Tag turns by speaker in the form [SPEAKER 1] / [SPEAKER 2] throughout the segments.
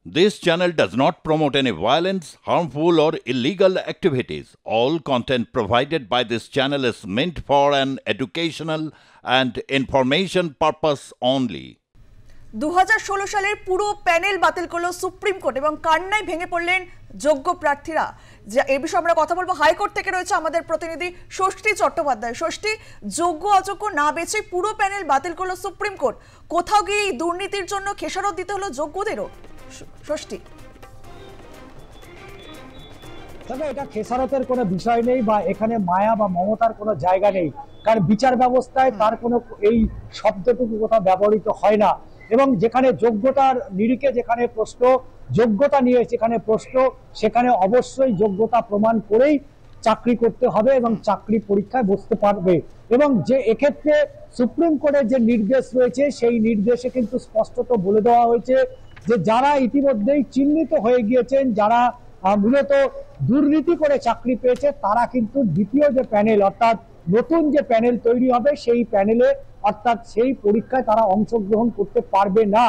[SPEAKER 1] This channel does not promote any violence, harmful, or illegal activities. All content provided by this channel is meant for an educational and information purpose only.
[SPEAKER 2] 2016 সালের পুরো panel বাতিল করলো supreme court এবং কান্নায় ভেঙে পড়লেন যোগ্য প্রার্থীরা। এই বিষয়ে আমরা কথা বলবো। হাইকোর্ট থেকে রয়েছে আমাদের প্রতিনিধি ষষ্ঠী চট্টোপাধ্যায়। ষষ্ঠী, যোগ্য অযোগ্য না বেছে পুরো প্যানেল বাতিল করলো সুপ্রিম কোর্ট, কোথাও গিয়ে এই দুর্নীতির জন্য খেসারত দিতে হলো যোগ্যদেরও। ষষ্ঠী,
[SPEAKER 3] তবে এটা খেসারতের কোনো বিষয় নেই বা এখানে মায়া বা মমতার কোনো জায়গা নেই, কারণ বিচার ব্যবস্থায় তার কোনো এই শব্দটুকু কোথাও ব্যবহৃত হয় না। এবং যেখানে যোগ্যতার নিরিখে যেখানে প্রশ্ন, যোগ্যতা নিয়ে যেখানে প্রশ্ন, সেখানে অবশ্যই যোগ্যতা প্রমাণ করেই চাকরি করতে হবে এবং চাকরি পরীক্ষায় বসতে পারবে। এবং যে এক্ষেত্রে সুপ্রিম কোর্টের যে নির্দেশ রয়েছে সেই নির্দেশে কিন্তু স্পষ্টত বলে দেওয়া হয়েছে যে যারা ইতিমধ্যেই চিহ্নিত হয়ে গিয়েছেন, যারা মূলত দুর্নীতি করে চাকরি পেয়েছে, তারা কিন্তু দ্বিতীয় যে প্যানেল অর্থাৎ নতুন যে প্যানেল তৈরি হবে সেই প্যানেলে অর্থাৎ সেই পরীক্ষায় তারা অংশগ্রহণ করতে পারবে না।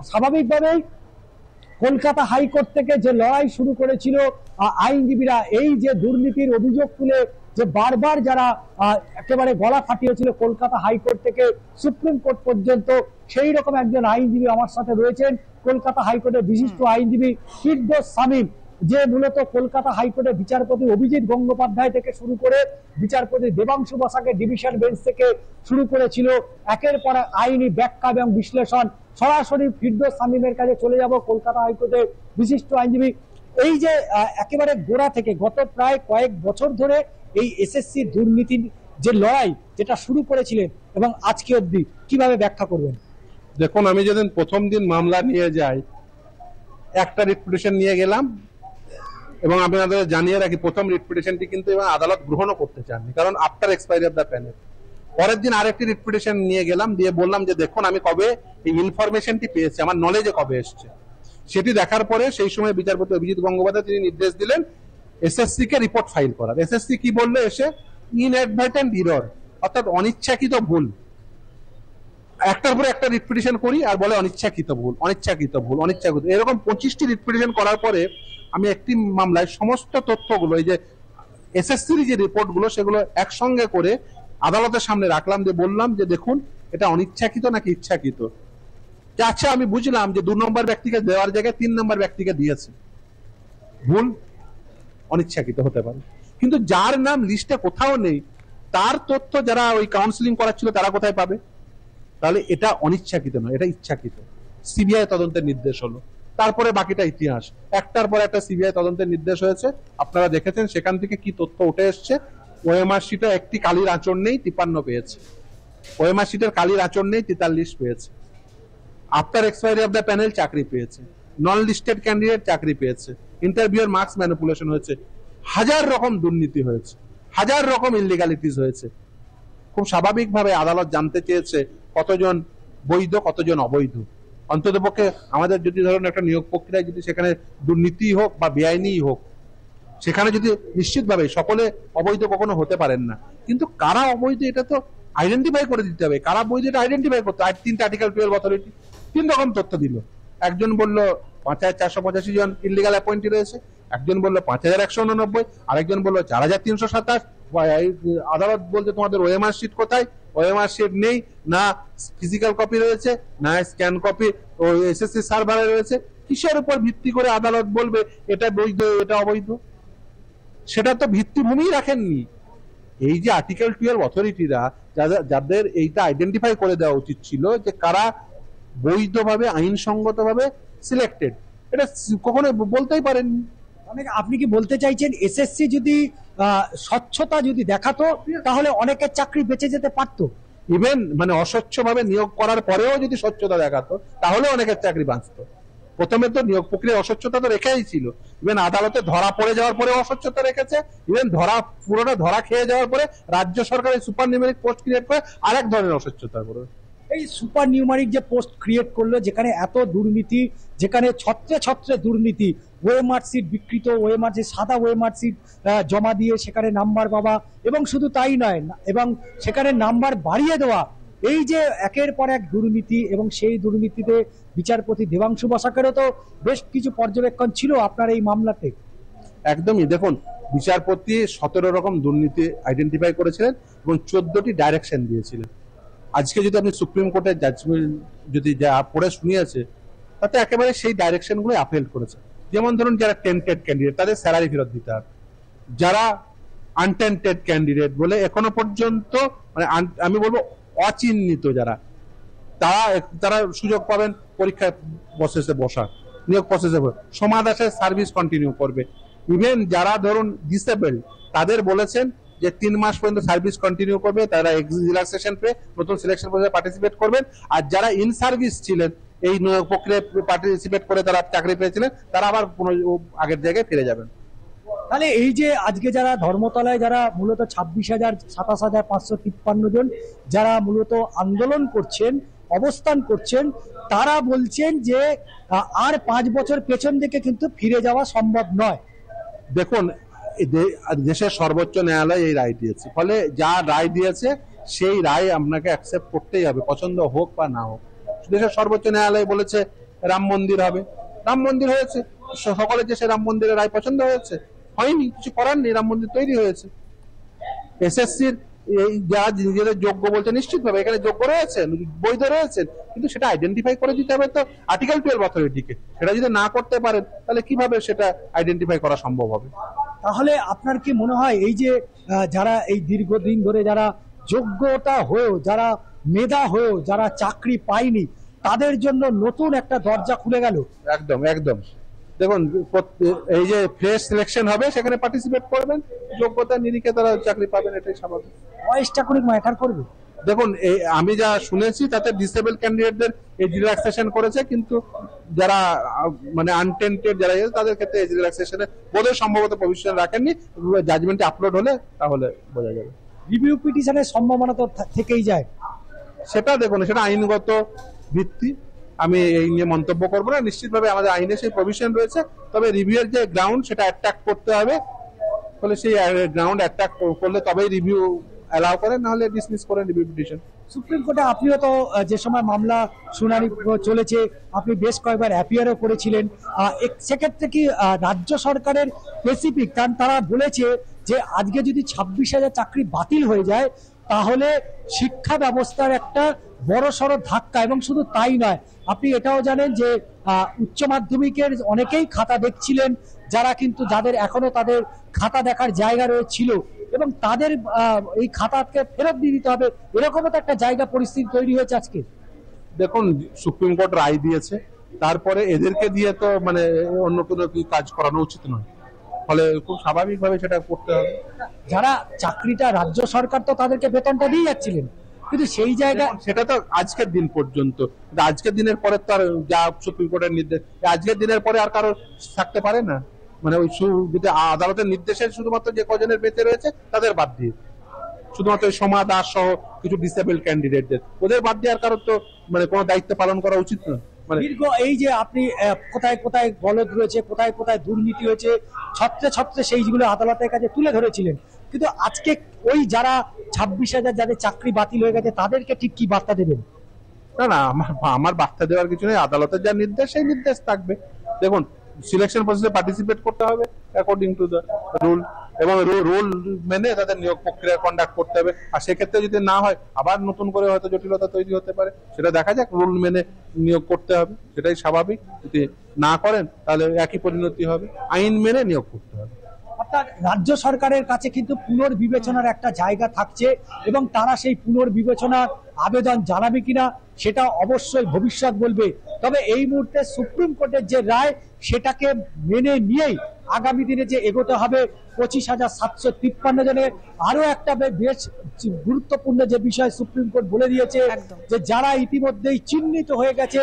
[SPEAKER 3] স্বাভাবিকভাবেই কলকাতা হাইকোর্ট থেকে যে লড়াই শুরু করেছিল আইনজীবীরা, এই যে দুর্নীতির অভিযোগ তুলে যে বারবার যারা একেবারে গলা ফাটিয়েছিল কলকাতা হাইকোর্ট থেকে সুপ্রিম কোর্ট পর্যন্ত, সেই রকম একজন আইনজীবী আমার সাথে রয়েছেন, কলকাতা হাইকোর্টের বিশিষ্ট আইনজীবী ফিরদৌস শামীম, যে মূলত কলকাতা হাইকোর্টের বিচারপতি অভিজিৎ গঙ্গোপাধ্যায় থেকে শুরু করে বিচারপতি দেবাংশু বসাকের ডিভিশন বেঞ্চ থেকে শুরু করেছিল একের পর আইনি ব্যাখ্যা এবং বিশ্লেষণ। সরাসরি ফিরদৌস শামীমের কাছে চলে যাব, কলকাতা হাইকোর্টের বিশিষ্ট আইনজীবী। এই যে একেবারে গোড়া থেকে গত প্রায় কয়েক বছর ধরে এই এসএসসি দুর্নীতির যে লড়াই যেটা শুরু করেছিলেন এবং আজকে অবধি কিভাবে ব্যাখ্যা করবেন?
[SPEAKER 4] দেখুন, আমি যেদিন প্রথম দিন মামলা নিয়ে যাই, একটা রিট পিটিশন নিয়ে গেলাম এবং আপনাদের জানিয়ে রাখি প্রথম রিট পিটিশনটি কিন্তু আদালত গ্রহণও করতে চাননি, কারণ after expiry of the panel. পরের দিন আরেকটি রিট পিটিশন নিয়ে গেলাম, দিয়ে বললাম যে দেখুন আমি কবে এই ইনফরমেশনটি পেয়েছি, আমার নলেজে কবে এসছে। সেটি দেখার পরে সেই সময় বিচারপতি অভিজিৎ গঙ্গোপাধ্যায় তিনি নির্দেশ দিলেন এসএসসি কে রিপোর্ট ফাইল করার। এসএসসি কি বললো এসে, ইনঅ্যাডভার্টেন্ট এরর অর্থাৎ অনিচ্ছাকৃত ভুল। একটার পরে একটা রিট পিটিশন করি আর বলে অনিচ্ছাকৃত ভুল, অনিচ্ছাকৃত ভুল, অনিচ্ছাকৃত, এরকম 25টি রিট পিটিশন করার পরে আমি একটি মামলায় সমস্ত তথ্যগুলো, এই যে এসএসসির যে রিপোর্টগুলো, সেগুলো একসঙ্গে করে আদালতের সামনে রাখলাম, যে বললাম যে দেখুন এটা অনিচ্ছাকৃত নাকি ইচ্ছাকৃত। আচ্ছা, আমি বুঝলাম যে 2 নম্বর ব্যক্তিকে দেওয়ার জায়গায় 3 নম্বর ব্যক্তিকে দিয়েছে, ভুল অনিচ্ছাকৃত হতে পারে, কিন্তু যার নাম লিস্টে কোথাও নেই তার তথ্য যারা ওই কাউন্সিলিং করাচ্ছিল তারা কোথায় পাবে? তাহলে এটা অনিচ্ছাকৃত নয়, এটা ইচ্ছাকৃত। সিবিআই তদন্তের নির্দেশ হলো, তারপরে বাকিটা ইতিহাস। একটার পর একটা সিবিআই তদন্তের নির্দেশ হয়েছে, আপনারা দেখেছেন সেখান থেকে কি তথ্য উঠে এসছে। ওএমআর শিটে একটি কালির আঁচড় নেই, 53 পেয়েছে। ওএমআর শিটের কালির আঁচড় নেই, 43 পেয়েছে। After expiry of the panel চাকরি পেয়েছে, নন লিস্টেড ক্যান্ডিডেট চাকরি পেয়েছে, ইন্টারভিউর মার্কস ম্যানিপুলেশন হয়েছে, হাজার রকম দুর্নীতি হয়েছে, হাজার রকম ইনলিগালিটিস হয়েছে। খুব স্বাভাবিকভাবে আদালত জানতে চেয়েছে কতজন বৈধ কতজন অবৈধ। অন্ততপক্ষে আমাদের যদি ধরুন একটা নিয়োগ প্রক্রিয়ায় যদি সেখানে দুর্নীতি হোক বা বেআইনি হোক, সেখানে যদি নিশ্চিতভাবে সকলে অবৈধ কখনো হতে পারেন না, কিন্তু কারা অবৈধ এটা তো আইডেন্টিফাই করে দিতে হবে, কারা বৈধ এটা আইডেন্টিফাই করতে। আর 3টা আর্টিকেল 12 অথরিটি 3 রকম তথ্য দিল। একজন বলল 5485 জন ইলিগাল অ্যাপয়েন্টি রয়েছে, একজন বলল 5189, আরেকজন বলল 4327। আদালত বলছে তোমাদের ওএমআর শিট কোথায়? ওএমআর শিট নেই, না ফিজিক্যাল কপি রয়েছে, না স্ক্যান কপি এসএসসি সার্ভারে রয়েছে। কিসের উপর ভিত্তি করে আদালত বলবে এটা বৈধ এটা অবৈধ? সেটা তো ভিত্তিভূমিই রাখেননি। এই যে আর্টিকেল 12 অথরিটিরা, যাদের এইটা আইডেন্টিফাই করে দেওয়া উচিত ছিল যে কারা বৈধভাবে আইনসঙ্গতভাবে সিলেক্টেড, এটা কখনো বলতেই পারেননি।
[SPEAKER 3] আপনি কি বলতে চাইছেন এসএসসি যদি স্বচ্ছতা যদি দেখাতো তাহলে অনেকের চাকরি বেঁচে যেতে পারতো?
[SPEAKER 4] ইভেন মানে অস্বচ্ছভাবে নিয়োগ করার পরেও যদি স্বচ্ছতা দেখাতো তাহলে অনেকের চাকরি বাঁচতো। প্রথমে তো নিয়োগ প্রক্রিয়া অস্বচ্ছতা তো রেখেই ছিল, ইভেন আদালতে ধরা পড়ে যাওয়ার পরে অস্বচ্ছতা রেখেছে, ইভেন পুরোটা ধরা খেয়ে যাওয়ার পরে রাজ্য সরকারের সুপার নিউমেরিক পোস্ট ক্রিয়েট করে আরেক ধরনের অস্বচ্ছতা করে।
[SPEAKER 3] এই সুপার নিউমারিক যে পোস্ট ক্রিয়েট করলো, যেখানে এত দুর্নীতি, যেখানে ছত্রে ছত্রে দুর্নীতি, ওএমআর সিট বিকৃত, ওএমআর যে সাদা ওএমআর সিট জমা দিয়ে সেখানে নাম্বার পাওয়া, এবং শুধু তাই নয়, এবং সেখানে নাম্বার বাড়িয়ে দেওয়া, এই যে একের পর এক দুর্নীতি এবং সেই দুর্নীতিতে বিচারপতি দেবাংশু বসাকেরও তো বেশ কিছু পর্যবেক্ষণ ছিল আপনার এই মামলাতে।
[SPEAKER 4] একদমই, দেখুন বিচারপতি 17 রকম দুর্নীতি আইডেন্টিফাই করেছিলেন এবং 14টি ডাইরেকশন দিয়েছিলেন। আজকে যদি আপনি সুপ্রিম কোর্টের জাজমেন্ট যদি যা পড়ে শুনিয়েছে তাতে একেবারে সেই ডাইরেকশন গুলো আপহেল করেছে। যেমন ধরুন যারা টেন্টেড ক্যান্ডিডেট তাদের স্যালারি ফেরত দিতে হবে, যারা আনটেন্টেড ক্যান্ডিডেট বলে এখনো পর্যন্ত মানে আমি বলবো অচিহ্নিত যারা, তারা সুযোগ পাবেন পরীক্ষায় প্রসেসে বসার, নিয়োগ প্রসেসে সমাদাসের সার্ভিস কন্টিনিউ করবে। ইভেন যারা ধরুন ডিসেবলড তাদের বলেছেন যে 3 মাস পর্যন্ত সার্ভিস কন্টিনিউ করবে, তারা রিল্যাক্সেশন পেয়ে নতুন সিলেকশন প্রসেসে পার্টিসিপেট করবেন। আর যারা ইন সার্ভিস ছিলেন এই নিয়োগ প্রক্রিয়ায় পার্টিসিপেট করে তারা চাকরি পেয়েছিলেন, তারা আবার আগের জায়গায় ফিরে যাবেন।
[SPEAKER 3] তাহলে এই যে আজকে যারা ধর্মতলায় যারা মূলত 26,000 27,553 জন যারা মূলত আন্দোলন করছেন, অবস্থান করছেন, তারা বলছেন যে আর 5 বছর পেছন দিকে কিন্তু ফিরে যাওয়া সম্ভব নয়।
[SPEAKER 4] দেখুন দেশের সর্বোচ্চ ন্যায়ালয় এই রায় দিয়েছে, ফলে যা রায় দিয়েছে সেই রায় আপনাকে অ্যাকসেপ্ট করতেই হবে, পছন্দ হোক বা না হোক। দেশের সর্বোচ্চ ন্যায়ালয় বলেছে রাম মন্দির হবে, রাম মন্দির হয়েছে, সকলের যে সে রাম মন্দিরের রায় পছন্দ হয়েছে, হয়নি, কিছু করার নেই, রাম মন্দির তৈরি হয়েছে। এসএসসির যারা নিজেদের যোগ্য বলছে নিশ্চিতভাবে এখানে যোগ্য রয়েছেন, বৈধ রয়েছেন, কিন্তু সেটা আইডেন্টিফাই করে দিতে হবে তো আর্টিকেল 12 অথরিটিকে। সেটা যদি না করতে পারেন তাহলে কিভাবে সেটা আইডেন্টিফাই করা সম্ভব হবে?
[SPEAKER 3] তাহলে আপনার কি মনে হয় এই যে যারা এই দীর্ঘদিন ধরে যারা যোগ্যতা হয়েও, যারা মেধা হয়েও যারা চাকরি পায়নি, তাদের জন্য নতুন একটা দরজা খুলে গেল?
[SPEAKER 4] একদম একদম। দেখুন এই যে ফ্রেশ সিলেকশন হবে সেখানে পার্টিসিপেট করবেন, যোগ্যতার নিরিখে তারা চাকরি পাবেন, এটাই স্বাভাবিক।
[SPEAKER 3] বয়সটা করে ম্যাটার করবে?
[SPEAKER 4] দেখুন আমি যা শুনেছি তাতে ডিসেবল ক্যান্ডিডেটদের এজ রিল্যাক্সেশন করেছে, কিন্তু যারা মানে আনটেন্টেড যারা তাদের ক্ষেত্রে এজ রিল্যাক্সেশনে বোধহয় সম্ভবত প্রভিশন রাখেননি। জাজমেন্টে আপলোড হলে তাহলে বোঝা যাবে।
[SPEAKER 3] রিভিউ পিটিশনের সম্ভাবনা তো থেকেই যায়।
[SPEAKER 4] সেটা দেখুন, সেটা আইনগত ভিত্তি, আমি এই নিয়ে মন্তব্য করবো না। নিশ্চিতভাবে আমাদের আইনে সেই প্রভিশন রয়েছে, তবে রিভিউয়ের যে গ্রাউন্ড সেটা অ্যাট্যাক করতে হবে, ফলে সেই গ্রাউন্ড অ্যাট্যাক করলে তবেই রিভিউ অ্যালাউ করেন, নাহলে ডিসমিস করেন রিভিউ পিটিশন।
[SPEAKER 3] সুপ্রিম কোর্টে আপনিও তো যে সময় মামলা শুনানি চলেছে আপনি বেশ কয়েকবার অ্যাপিয়ারও করেছিলেন, সেক্ষেত্রে কি রাজ্য সরকারের স্পেসিফিক তারা বলেছে যে আজকে যদি 26,000 চাকরি বাতিল হয়ে যায় তাহলে শিক্ষা ব্যবস্থার একটা বড়সড় ধাক্কা, এবং শুধু তাই নয়, আপনি এটাও জানেন যে উচ্চ মাধ্যমিকের অনেকেই খাতা দেখছিলেন যারা কিন্তু যাদের এখনো তাদের খাতা দেখার জায়গা রয়েছিল এবং তাদের এই খাতাকে ফেরত দিয়ে দিতে হবে, এরকমও তো একটা জায়গা পরিস্থিতি তৈরি হয়েছে আজকে।
[SPEAKER 4] দেখুন সুপ্রিম কোর্ট রায় দিয়েছে, তারপরে এদেরকে দিয়ে তো মানে অন্য কোনো কাজ করানো উচিত নয়, ফলে খুব স্বাভাবিকভাবে সেটা করতে হবে।
[SPEAKER 3] যারা চাকরিটা রাজ্য সরকার তো তাদেরকে বেতনটা দিয়ে যাচ্ছিলেন, কিন্তু সেই জায়গায়
[SPEAKER 4] সেটা তো আজকের দিন পর্যন্ত, আজকের দিনের পরে তো আর যা সুপ্রিম কোর্টের নির্দেশ, আজকের দিনের পরে আর কারো থাকতে পারে না, মানে ওই যদি আদালতের নির্দেশে শুধুমাত্র যে কজনের বেঁচে রয়েছে তাদের বাদ দিয়ে, শুধুমাত্র সোমা দাস সহ কিছু ডিসেবল ক্যান্ডিডেটদের ওদের বাদ দিয়ে আর কারো তো মানে কোনো দায়িত্ব পালন করা উচিত নয়। মানে
[SPEAKER 3] দীর্ঘ এই যে আপনি কোথায় কোথায় গলদ রয়েছে, কোথায় কোথায় দুর্নীতি হয়েছে, ছত্রে ছত্রে সেইগুলো আদালতের কাছে তুলে ধরেছিলেন, কিন্তু আজকে ওই যারা 26,000 যাদের চাকরি বাতিল হয়ে গেছে তাদেরকে ঠিক কি বার্তা দেবেন?
[SPEAKER 4] না না, আমার বার্তা দেওয়ার কিছু নেই, আদালতের যা নির্দেশ সেই নির্দেশ থাকবে। দেখুন সিলেকশন প্রসেসে পার্টিসিপেট করতে হবে অ্যাকর্ডিং টু দ্য রুল, এবং রুল মেনে তাদের নিয়োগ প্রক্রিয়া কন্ডাক্ট করতে হবে। আর সেক্ষেত্রে যদি না হয় আবার নতুন করে হয়তো জটিলতা তৈরি হতে পারে, সেটা দেখা যাক, রুল মেনে নিয়োগ করতে হবে, সেটাই স্বাভাবিক। যদি না করেন তাহলে একই পরিণতি হবে, আইন মেনে নিয়োগ করতে হবে।
[SPEAKER 3] অর্থাৎ রাজ্য সরকারের কাছে কিন্তু পুনর্বিবেচনার একটা জায়গা থাকছে এবং তারা সেই পুনর্বিবেচনার আবেদন জানাবে কিনা সেটা অবশ্যই ভবিষ্যৎ বলবে। তবে এই মুহূর্তে সুপ্রিম কোর্টের যে রায় সেটাকে মেনে নিয়েই আগামী দিনে যে এগোতে হবে 25,753 জনের। আরো একটা বেশ গুরুত্বপূর্ণ যে বিষয় সুপ্রিম কোর্ট বলে দিয়েছে যে যারা ইতিমধ্যেই চিহ্নিত হয়ে গেছে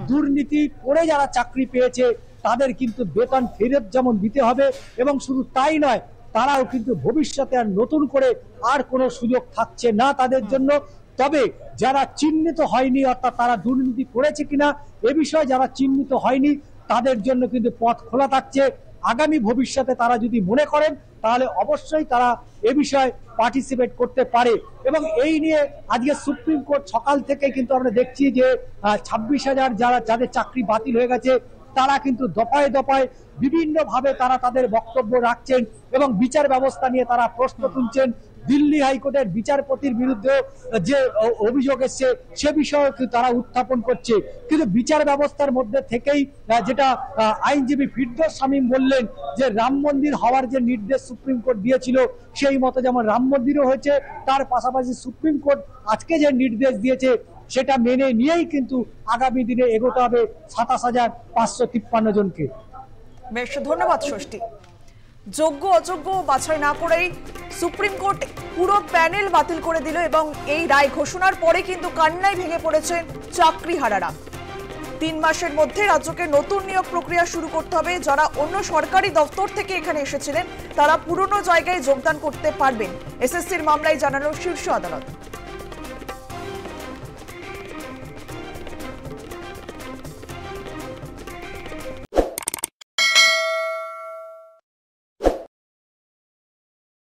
[SPEAKER 3] দুর্নীতি করে যারা চাকরি পেয়েছে তাদের কিন্তু বেতন ফেরত যেমন দিতে হবে, এবং শুধু তাই নয় তারাও কিন্তু ভবিষ্যতে আর নতুন করে আর কোনো সুযোগ থাকছে না তাদের জন্য। তবে যারা চিহ্নিত হয়নি, অর্থাৎ তারা দুর্নীতি করেছে কিনা এ বিষয়ে যারা চিহ্নিত হয়নি তাদের জন্য কিন্তু পথ খোলা থাকছে। আগামী ভবিষ্যতে তারা যদি মনে করেন তাহলে অবশ্যই তারা এ বিষয়ে পার্টিসিপেট করতে পারে। এবং এই নিয়ে আজকে সুপ্রিম কোর্ট সকাল থেকে কিন্তু আমরা দেখছি যে 26,000 যাদের চাকরি বাতিল হয়ে গেছে তারা কিন্তু দফায় দফায় বিভিন্নভাবে তারা তাদের বক্তব্য রাখছেন এবং বিচার ব্যবস্থা নিয়ে তারা প্রশ্ন তুলছেন। দিল্লি হাইকোর্টের বিচারপতির বিরুদ্ধে যে অভিযোগ এসছে সে বিষয়ে তারা উত্থাপন করছে। কিন্তু বিচার ব্যবস্থার মধ্যে থেকেই যেটা আইনজীবী ফিরদৌস শামীম বললেন যে রাম মন্দির হওয়ার যে নির্দেশ সুপ্রিম কোর্ট দিয়েছিল সেই মতো যেমন রাম মন্দিরও হয়েছে, তার পাশাপাশি সুপ্রিম কোর্ট আজকে যে নির্দেশ দিয়েছে সেটা মেনে নিয়েই কিন্তু আগামী দিনে এগোতে হবে 27,553 জনকে।
[SPEAKER 2] বেশ, ধন্যবাদ ষষ্ঠী। যোগ্য অযোগ্য বাছাই না করেই সুপ্রিম কোর্ট পুরো প্যানেল বাতিল করে দিল এবং এই রায় ঘোষণার পরে কিন্তু কান্নায় ভেঙে পড়েছেন চাকরিহারারা। 3 মাসের মধ্যে রাজ্যকে নতুন নিয়োগ প্রক্রিয়া শুরু করতে হবে। যারা অন্য সরকারি দপ্তর থেকে এখানে এসেছিলেন তারা পুরনো জায়গায় যোগদান করতে পারবেন, এসএসসির মামলায় জানালো শীর্ষ আদালত।